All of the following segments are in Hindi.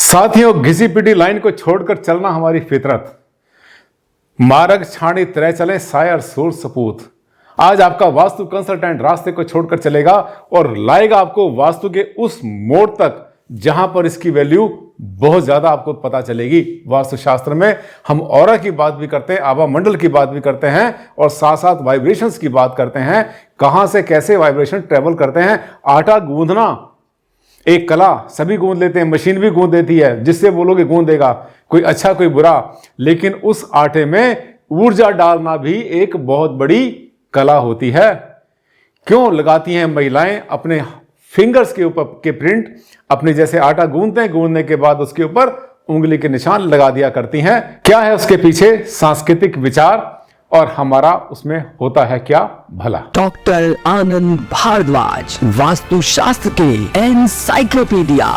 साथियों, घिसी पिटी लाइन को छोड़कर चलना हमारी फितरत। मार्ग छाणी तरह चले सायर सूर सपूत। आज आपका वास्तु कंसल्टेंट रास्ते को छोड़कर चलेगा और लाएगा आपको वास्तु के उस मोड़ तक जहां पर इसकी वैल्यू बहुत ज्यादा आपको पता चलेगी। वास्तु शास्त्र में हम ऑरा की बात भी करते हैं, आभा मंडल की बात भी करते हैं और साथ साथ वाइब्रेशंस की बात करते हैं। कहां से कैसे वाइब्रेशन ट्रेवल करते हैं। आटा गूंदना एक कला, सभी गूंद लेते हैं, मशीन भी गूंद देती है, जिससे बोलोगे गूंद देगा, कोई अच्छा कोई बुरा, लेकिन उस आटे में ऊर्जा डालना भी एक बहुत बड़ी कला होती है। क्यों लगाती हैं महिलाएं अपने फिंगर्स के ऊपर के प्रिंट, अपने जैसे आटा गूंदते हैं, गूंदने के बाद उसके ऊपर उंगली के निशान लगा दिया करती हैं। क्या है उसके पीछे सांस्कृतिक विचार और हमारा उसमें होता है क्या भला। डॉक्टर आनंद भारद्वाज, वास्तु शास्त्र के एनसाइक्लोपीडिया।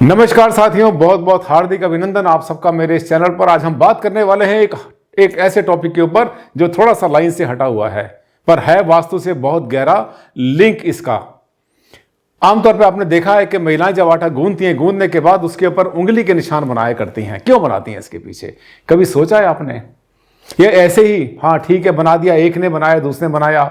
नमस्कार साथियों, बहुत बहुत हार्दिक अभिनंदन आप सबका मेरे इस चैनल पर। आज हम बात करने वाले हैं एक ऐसे टॉपिक के ऊपर जो थोड़ा सा लाइन से हटा हुआ है, पर है वास्तु से बहुत गहरा लिंक इसका। आमतौर पे आपने देखा है कि महिलाएं जब आटा गूंदती हैं, गूंदने के बाद उसके ऊपर उंगली के निशान बनाया करती हैं। क्यों बनाती हैं इसके पीछे कभी सोचा है आपने? ये ऐसे ही हाँ ठीक है बना दिया, एक ने बनाया दूसरे ने बनाया।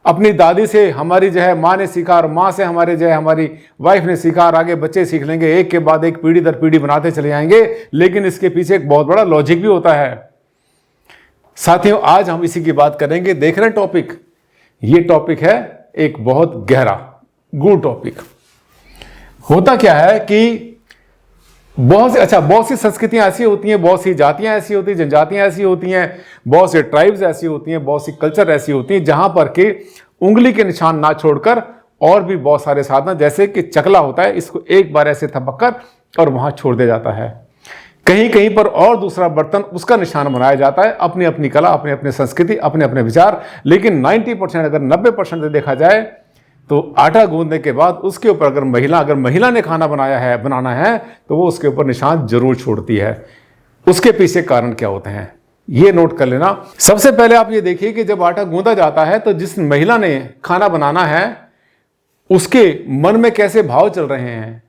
अपनी दादी से हमारी जो है माँ ने सीखा और माँ से हमारे जो है हमारी वाइफ ने सीखा और आगे बच्चे सीख लेंगे, एक के बाद एक पीढ़ी दर पीढ़ी बनाते चले जाएंगे। लेकिन इसके पीछे एक बहुत बड़ा लॉजिक भी होता है। साथियों, आज हम इसी की बात करेंगे। देख रहे हैं टॉपिक, ये टॉपिक है एक बहुत गहरा गूढ़ टॉपिक। होता क्या है कि बहुत सी संस्कृतियां ऐसी होती हैं, बहुत सी जातियां ऐसी होती हैं, जनजातियां ऐसी होती हैं, बहुत से ट्राइब्स ऐसी होती हैं, बहुत सी कल्चर ऐसी होती हैं जहां पर कि उंगली के निशान ना छोड़कर और भी बहुत सारे साधन, जैसे कि चकला होता है, इसको एक बार ऐसे थपक कर और वहां छोड़ दिया जाता है। कहीं कहीं पर और दूसरा बर्तन, उसका निशान बनाया जाता है। अपनी अपनी कला, अपनी अपनी संस्कृति, अपने अपने विचार। लेकिन 90% अगर 90% देखा जाए तो आटा गूंदने के बाद उसके ऊपर अगर महिला ने खाना बनाना है तो वो उसके ऊपर निशान जरूर छोड़ती है। उसके पीछे कारण क्या होते हैं ये नोट कर लेना। सबसे पहले आप ये देखिए कि जब आटा गूंदा जाता है तो जिस महिला ने खाना बनाना है उसके मन में कैसे भाव चल रहे हैं,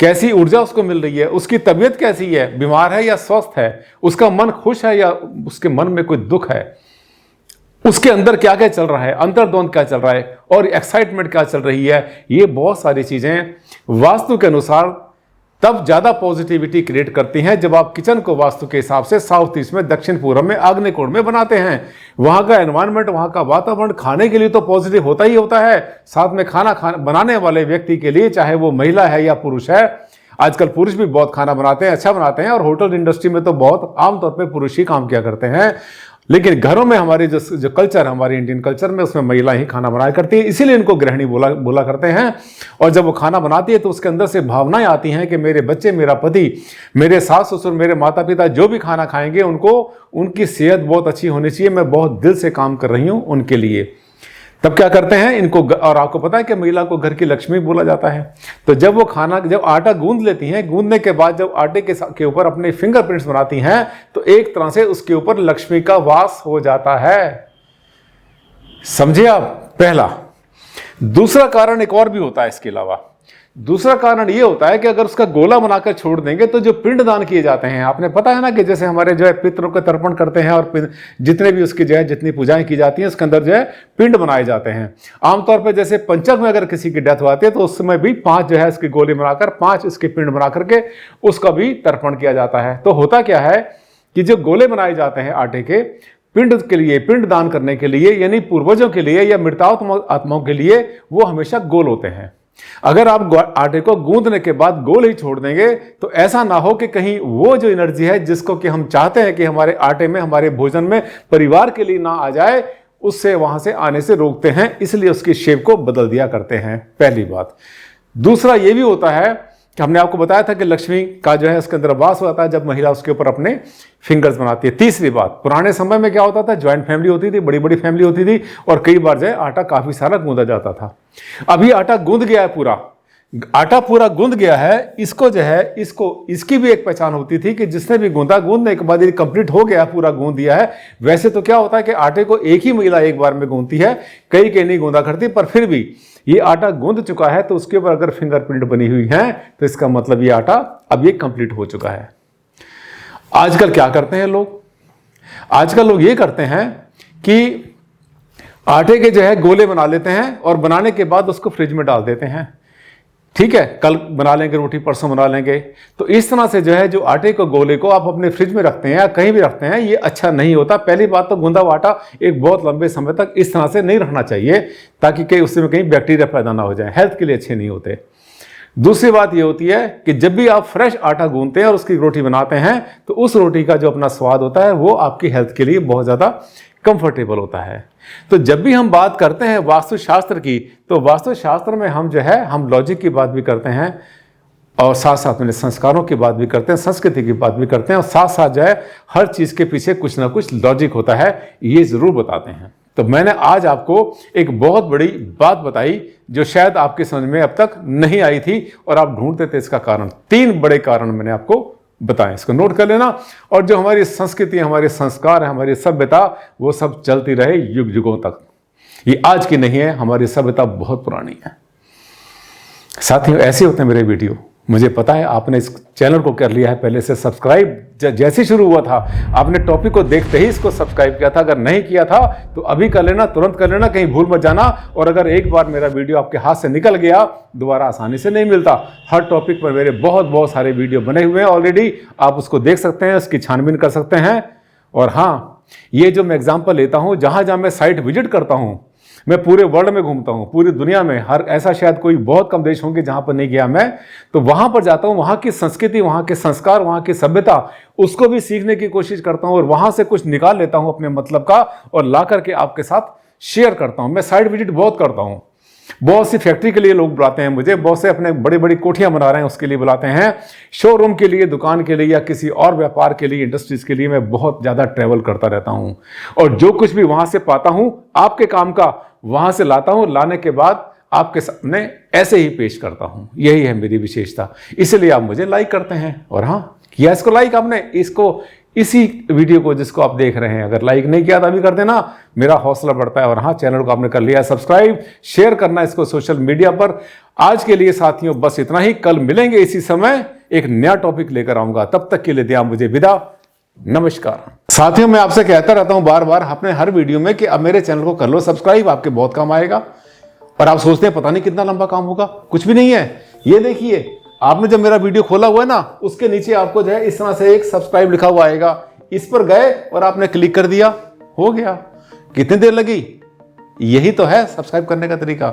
कैसी ऊर्जा उसको मिल रही है, उसकी तबीयत कैसी है, बीमार है या स्वस्थ है, उसका मन खुश है या उसके मन में कोई दुख है, उसके अंदर क्या क्या चल रहा है, अंतर्द्वंद क्या चल रहा है और एक्साइटमेंट क्या चल रही है। ये बहुत सारी चीजें वास्तु के अनुसार तब ज्यादा पॉजिटिविटी क्रिएट करती हैं जब आप किचन को वास्तु के हिसाब से साउथ ईस्ट में, दक्षिण पूर्व में, आग्नेय कोण में बनाते हैं। वहां का एनवायरनमेंट, वहां का वातावरण खाने के लिए तो पॉजिटिव होता ही होता है। साथ में खाना बनाने वाले व्यक्ति के लिए, चाहे वो महिला है या पुरुष है, आजकल पुरुष भी बहुत खाना बनाते हैं, अच्छा बनाते हैं, और होटल इंडस्ट्री में तो बहुत आमतौर पर पुरुष ही काम किया करते हैं। लेकिन घरों में हमारी जो कल्चर, हमारे इंडियन कल्चर में, उसमें महिला ही खाना बनाया करती है, इसीलिए इनको गृहिणी बोला करते हैं। और जब वो खाना बनाती है तो उसके अंदर से भावनाएं आती हैं कि मेरे बच्चे, मेरा पति, मेरे सास ससुर, मेरे माता पिता जो भी खाना खाएंगे उनको, उनकी सेहत बहुत अच्छी होनी चाहिए, मैं बहुत दिल से काम कर रही हूं उनके लिए। तब क्या करते हैं इनको, और आपको पता है कि महिला को घर की लक्ष्मी बोला जाता है। तो जब वो खाना, जब आटा गूंद लेती हैं, गूंदने के बाद जब आटे के ऊपर अपने फिंगरप्रिंट्स बनाती हैं तो एक तरह से उसके ऊपर लक्ष्मी का वास हो जाता है। समझे आप? पहला। दूसरा कारण एक और भी होता है इसके अलावा। दूसरा कारण ये होता है कि अगर उसका गोला बनाकर छोड़ देंगे तो जो पिंड दान किए जाते हैं, आपने पता है ना कि जैसे हमारे जो है पितरों को तर्पण करते हैं और जितने भी उसकी जो है जितनी पूजाएं की जाती हैं उसके अंदर जो है पिंड बनाए जाते हैं। आमतौर पर जैसे पंचक में अगर किसी की डेथ होती है तो उस समय भी 5 जो है इसकी गोली बनाकर, 5 इसके पिंड बना करके उसका भी तर्पण किया जाता है। तो होता क्या है कि जो गोले बनाए जाते हैं आटे के पिंड के लिए, पिंड दान करने के लिए, यानी पूर्वजों के लिए या मृतात्मा आत्माओं के लिए, वो हमेशा गोल होते हैं। अगर आप आटे को गूंदने के बाद गोल ही छोड़ देंगे तो ऐसा ना हो कि कहीं वो जो एनर्जी है जिसको कि हम चाहते हैं कि हमारे आटे में, हमारे भोजन में, परिवार के लिए ना आ जाए, उससे वहां से आने से रोकते हैं, इसलिए उसकी शेप को बदल दिया करते हैं। पहली बात। दूसरा ये भी होता है कि हमने आपको बताया था कि लक्ष्मी का जो है उसके अंदर वास होता है जब महिला उसके ऊपर अपने फिंगर्स बनाती है। तीसरी बात, पुराने समय में क्या होता था, ज्वाइंट फैमिली होती थी, बड़ी बड़ी फैमिली होती थी और कई बार जो है आटा काफी सारा गूंदा जाता था। अभी आटा गूंद गया है, पूरा आटा पूरा गूंद गया है, इसको जो है इसकी भी एक पहचान होती थी कि जिसने भी गूंदा, गूंदने के बाद ये कंप्लीट हो गया, पूरा गूंद दिया है। वैसे तो क्या होता है कि आटे को एक ही महिला एक बार में गूंदती है, कई नहीं गूंदा करती, पर फिर भी ये आटा गूंद चुका है तो उसके ऊपर अगर फिंगरप्रिंट बनी हुई है तो इसका मतलब ये आटा अब ये कंप्लीट हो चुका है। आजकल क्या करते हैं लोग? आजकल लोग ये करते हैं कि आटे के जो है गोले बना लेते हैं और बनाने के बाद उसको फ्रिज में डाल देते हैं। ठीक है, कल बना लेंगे रोटी, परसों बना लेंगे। तो इस तरह से जो है जो आटे के गोले को आप अपने फ्रिज में रखते हैं या कहीं भी रखते हैं, ये अच्छा नहीं होता। पहली बात तो गूंदा हुआ आटा एक बहुत लंबे समय तक इस तरह से नहीं रखना चाहिए, ताकि कहीं उसमें कहीं बैक्टीरिया पैदा ना हो जाए, हेल्थ के लिए अच्छे नहीं होते। दूसरी बात ये होती है कि जब भी आप फ्रेश आटा गूंथते हैं और उसकी रोटी बनाते हैं तो उस रोटी का जो अपना स्वाद होता है वो आपकी हेल्थ के लिए बहुत ज़्यादा कंफर्टेबल होता है। तो जब भी हम बात करते हैं वास्तुशास्त्र की, तो वास्तुशास्त्र में हम जो है हम लॉजिक की बात भी करते हैं और साथ साथ में संस्कारों की बात भी करते हैं, संस्कृति की बात भी करते हैं, और साथ साथ जो है हर चीज़ के पीछे कुछ ना कुछ लॉजिक होता है, ये ज़रूर बताते हैं। तो मैंने आज आपको एक बहुत बड़ी बात बताई जो शायद आपके समझ में अब तक नहीं आई थी और आप ढूंढते थे इसका कारण। 3 बड़े कारण मैंने आपको बताएं, इसको नोट कर लेना। और जो हमारी संस्कृति, हमारे संस्कार है, हमारी सभ्यता, वो सब चलती रहे युग युगों तक। ये आज की नहीं है, हमारी सभ्यता बहुत पुरानी है। साथियों, ऐसे होते हैं मेरे वीडियो। मुझे पता है आपने इस चैनल को कर लिया है पहले से सब्सक्राइब। जैसे शुरू हुआ था आपने टॉपिक को देखते ही इसको सब्सक्राइब किया था। अगर नहीं किया था तो अभी कर लेना, तुरंत कर लेना, कहीं भूल मत जाना। और अगर एक बार मेरा वीडियो आपके हाथ से निकल गया, दोबारा आसानी से नहीं मिलता। हर टॉपिक पर मेरे बहुत सारे वीडियो बने हुए हैं ऑलरेडी, आप उसको देख सकते हैं, उसकी छानबीन कर सकते हैं। और हाँ, ये जो मैं एग्जाम्पल लेता हूँ, जहाँ जहाँ मैं साइट विजिट करता हूँ, मैं पूरे वर्ल्ड में घूमता हूँ, पूरी दुनिया में, हर ऐसा शायद कोई बहुत कम देश होंगे जहाँ पर नहीं गया मैं, तो वहाँ पर जाता हूँ, वहाँ की संस्कृति, वहाँ के संस्कार, वहाँ की सभ्यता, उसको भी सीखने की कोशिश करता हूँ और वहाँ से कुछ निकाल लेता हूँ अपने मतलब का और ला करके आपके साथ शेयर करता हूँ। मैं साइट विजिट बहुत करता हूँ। बहुत सी फैक्ट्री के लिए लोग बुलाते हैं मुझे, बहुत से अपने बड़ी बड़ी कोठियां बना रहे हैं उसके लिए बुलाते हैं, शोरूम के लिए, दुकान के लिए या किसी और व्यापार के लिए, इंडस्ट्रीज के लिए मैं बहुत ज़्यादा ट्रैवल करता रहता हूं। और जो कुछ भी वहां से पाता हूं आपके काम का, वहां से लाता हूं, लाने के बाद आपके सामने ऐसे ही पेश करता हूं। यही है मेरी विशेषता, इसलिए आप मुझे लाइक करते हैं। और हाँ, किया इसको लाइक आपने, इसको इसी वीडियो को जिसको आप देख रहे हैं, अगर लाइक नहीं किया तो अभी कर देना, मेरा हौसला बढ़ता है। और हाँ, चैनल को आपने कर लिया सब्सक्राइब, शेयर करना इसको सोशल मीडिया पर। आज के लिए साथियों बस इतना ही। कल मिलेंगे इसी समय, एक नया टॉपिक लेकर आऊंगा। तब तक के लिए दिया मुझे विदा, नमस्कार। साथियों, मैं आपसे कहता रहता हूं बार बार अपने हर वीडियो में कि अब मेरे चैनल को कर लो सब्सक्राइब, आपके बहुत काम आएगा। और आप सोचते हैं पता नहीं कितना लंबा काम होगा, कुछ भी नहीं है। ये देखिए, आपने जब मेरा वीडियो खोला हुआ है ना, उसके नीचे आपको जो है इस तरह से एक सब्सक्राइब लिखा हुआ आएगा, इस पर गए और आपने क्लिक कर दिया, हो गया। कितनी देर लगी? यही तो है सब्सक्राइब करने का तरीका।